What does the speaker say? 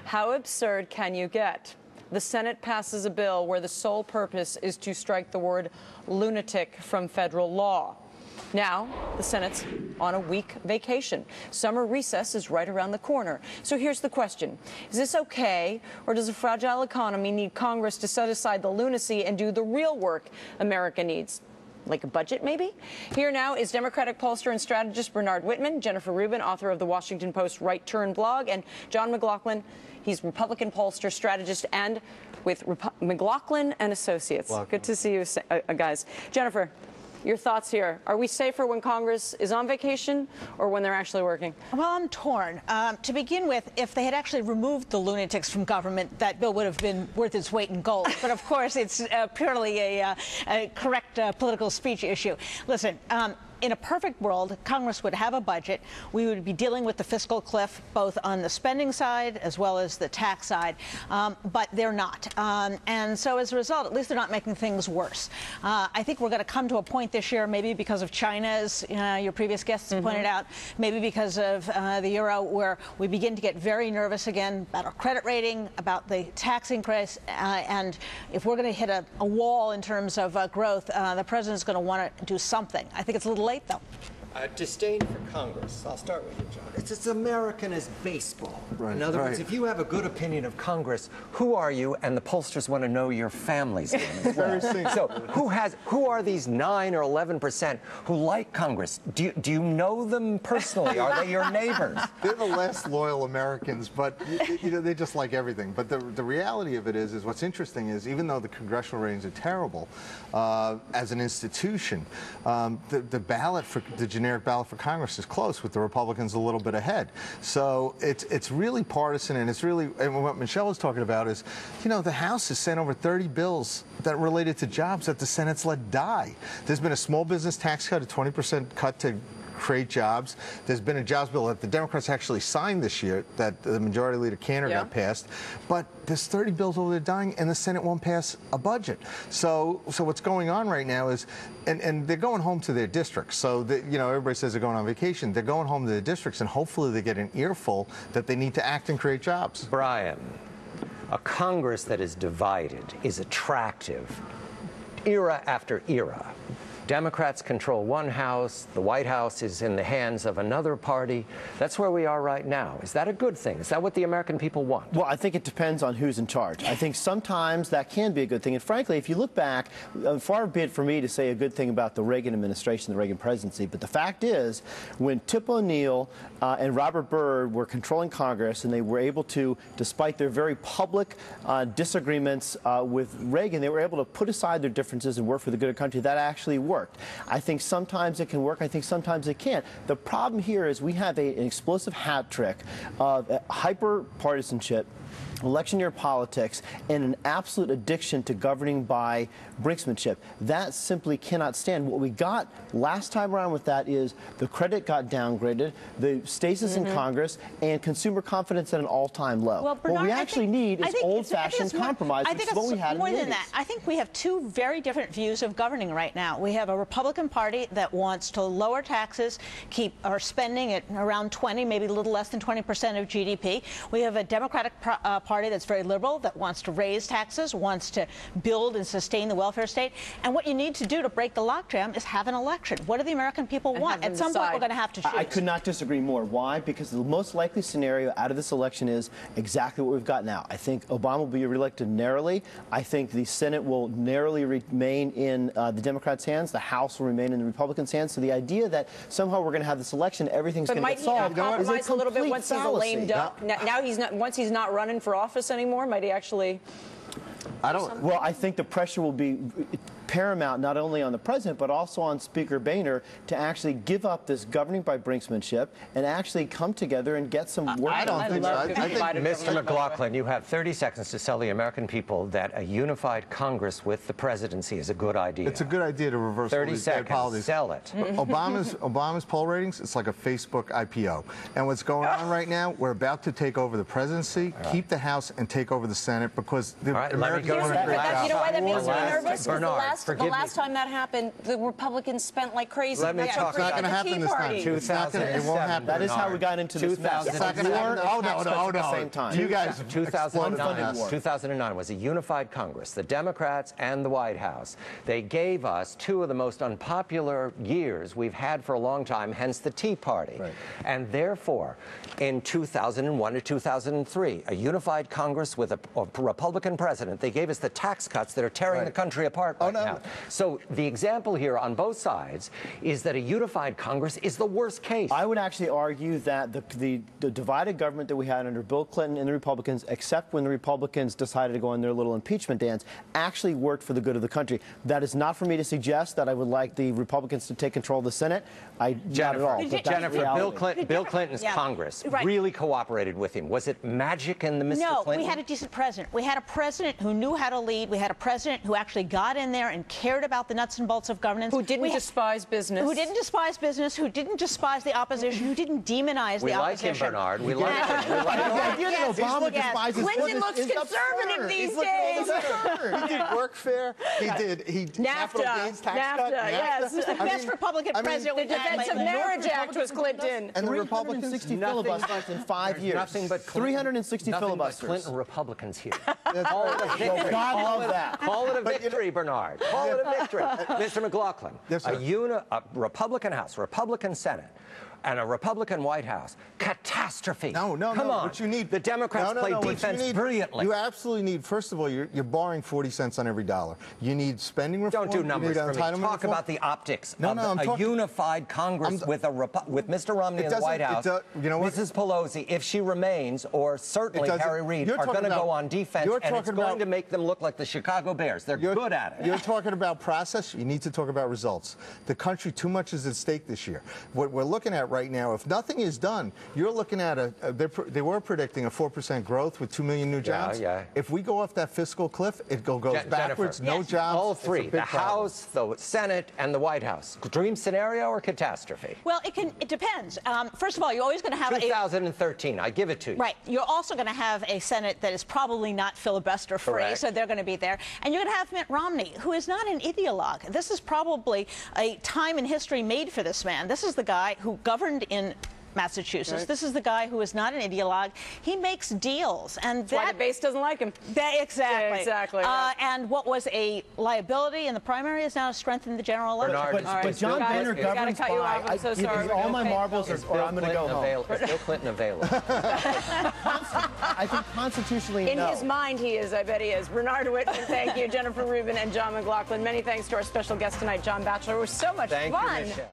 How absurd can you get? The Senate passes a bill where the sole purpose is to strike the word lunatic from federal law. Now, the Senate's on a week vacation. Summer recess is right around the corner. So here's the question. Is this okay, or does a fragile economy need Congress to set aside the lunacy and do the real work America needs? Like a budget, maybe? Here now is Democratic pollster and strategist Bernard Whitman, Jennifer Rubin, author of the Washington Post Right Turn blog, and John McLaughlin. He's Republican pollster, strategist, and with McLaughlin and Associates. Welcome. Good to see you, guys. Jennifer, your thoughts here. Are we safer when Congress is on vacation or when they're actually working? Well, I'm torn. To begin with, if they had actually removed the lunatics from government, that bill would have been worth its weight in gold. But of course, it's purely a correct political speech issue. Listen, in a perfect world, Congress would have a budget. We would be dealing with the fiscal cliff, both on the spending side as well as the tax side, but they're not. And so as a result, at least they're not making things worse. I think we're going to come to a point this year, maybe because of China, as your previous guests pointed out, maybe because of the euro, where we begin to get very nervous again about our credit rating, about the tax increase, and if we're going to hit a wall in terms of growth, the president's going to want to do something. I think it's a little late, though. Disdain for Congress. I'll start with you, John. It's as American as baseball. Right, in other words, if you have a good opinion of Congress, who are you? And the pollsters want to know your family's name as well. So who are these 9 or 11% who like Congress? Do you know them personally? Are they your neighbors? They're the less loyal Americans, but they just like everything. But the reality of it is what's interesting is even though the congressional ratings are terrible, as an institution, the ballot for the generic ballot for Congress is close, with the Republicans a little bit ahead. So it's really partisan, and it's really, and what Michelle was talking about is, the House has sent over 30 bills that related to jobs that the Senate's let die. There's been a small business tax cut, a 20% cut to create jobs. There's been a jobs bill that the Democrats actually signed this year that the Majority Leader Cantor got passed. But there's 30 bills over there dying, and the Senate won't pass a budget. So what's going on right now is, and they're going home to their districts. So everybody says they're going on vacation. They're going home to their districts, and hopefully they get an earful that they need to act and create jobs. Brian, a Congress that is divided is attractive, era after era. Democrats control one house, the White House is in the hands of another party. That's where we are right now. Is that a good thing? Is that what the American people want? Well, I think it depends on who's in charge. I think sometimes that can be a good thing. And frankly, if you look back, far be it for me to say a good thing about the Reagan administration, the Reagan presidency, but the fact is, when Tip O'Neill and Robert Byrd were controlling Congress, and they were able to, despite their very public disagreements with Reagan, they were able to put aside their differences and work for the good of the country. That actually worked. I think sometimes it can work. I think sometimes it can't. The problem here is we have an explosive hat trick of hyper-partisanship, election year politics, and an absolute addiction to governing by brinksmanship. That simply cannot stand. What we got last time around with that is the credit got downgraded, the stasis in Congress, and consumer confidence at an all-time low. Well, Bernard, what we actually need is old-fashioned compromise, which is what we had in the 80s. More than that. I think we have two very different views of governing right now. We have a Republican Party that wants to lower taxes, keep our spending at around 20, maybe a little less than 20% of GDP. We have a Democratic Party that's very liberal, that wants to raise taxes, wants to build and sustain the welfare state. And what you need to do to break the logjam is have an election. What do the American people want? At some point, we're going to have to choose. I could not disagree more. Why? Because the most likely scenario out of this election is exactly what we've got now. I think Obama will be reelected narrowly. I think the Senate will narrowly remain in the Democrats' hands. The House will remain in the Republicans' hands. So the idea that somehow we're going to have this election, everything's going to get solved, is a compromise a little bit once fallacy. he's lamed up. Now he's not. Once he's not running for office anymore, might he actually? Well, I think the pressure will be paramount not only on the president but also on Speaker Boehner to actually give up this governing by brinksmanship and actually come together and get some work. I don't think so. I think Mr. McLaughlin, you have 30 seconds to tell the American people that a unified Congress with the presidency is a good idea. It's a good idea to reverse 30 seconds. Sell it. Obama's poll ratings, it's like a Facebook IPO. And what's going on right now, we're about to take over the presidency, keep the House, and take over the Senate because the Americans want to create jobs. You know why that makes me nervous? Bernard. last time that happened, the Republicans spent like crazy. Let me talk It's not going to happen this time. It's not gonna, it won't happen. That is how we got into this mess. It's not going to happen. Oh, no. At the same time. You guys 2009 was a unified Congress. The Democrats and the White House. They gave us two of the most unpopular years we've had for a long time, hence the Tea Party. Right. And therefore, in 2001 to 2003, a unified Congress with a Republican president, they gave us the tax cuts that are tearing the country apart right now. So the example here on both sides is that a unified Congress is the worst case. I would actually argue that the divided government that we had under Bill Clinton and the Republicans, except when the Republicans decided to go on their little impeachment dance, actually worked for the good of the country. That is not for me to suggest that I would like the Republicans to take control of the Senate. Not at all. Jennifer, Bill Clinton's Congress really cooperated with him. Was it magic in the Mr. No, Clinton? we had a decent president. We had a president who knew how to lead. We had a president who actually got in there and cared about the nuts and bolts of governance. Who didn't despise business. Who didn't despise business, who didn't despise the opposition, who didn't demonize the opposition. We like him, Bernard. We like him. The idea that Obama despises Clinton looks conservative these days. He did workfare. He capital gains tax cut. Yes. He was the best Republican president we've had. The Defense of Marriage Act was Clinton. And the Republicans 360 filibusters in 5 years. Nothing but 360 filibusters. Clinton Republicans here. Call it a victory. God love that. Call it a victory, Bernard. Call it a victory. Mr. McLaughlin, Yes, sir. a Republican House, Republican Senate, and a Republican White House. Catastrophe. No. Come on. What you need. The Democrats play defense brilliantly. You absolutely need, first of all, you're borrowing 40 cents on every dollar. You need spending reform. Don't do numbers for me. Talk reform. about the optics I'm of a talking, unified Congress with Mr. Romney in the White House. You know what? Mrs. Pelosi, if she remains, or certainly Harry Reid, are going to go on defense, and it's going to make them look like the Chicago Bears. They're good at it. You're talking about process. You need to talk about results. The country, too much is at stake this year. What we're looking at right now, if nothing is done, you're looking at they were predicting a 4% growth with 2 million new jobs. If we go off that fiscal cliff, it goes backwards. Jennifer, no jobs. All three, the House, the Senate, and the White House. Dream scenario or catastrophe? Well, it depends. First of all, you're always going to have 2013, I give it to you. Right. You're also going to have a Senate that is probably not filibuster-free, so they're going to be there. And you're going to have Mitt Romney, who is not an ideologue. This is probably a time in history made for this man. This is the guy who governed in Massachusetts. Right. This is the guy who is not an ideologue. He makes deals, and that's why the base doesn't like him. Exactly. Yeah, exactly. Right. And what was a liability in the primary is now a strength in the general election. But John Boehner governs by. I'm so sorry. All my marbles or I'm going to go home. Is Bill Clinton available? I think constitutionally, in his mind, he is. I bet he is. Bernard Whitman, thank you. Jennifer Rubin and John McLaughlin. Many thanks to our special guest tonight, John Batchelor. It was so much fun. Thank you, Michelle.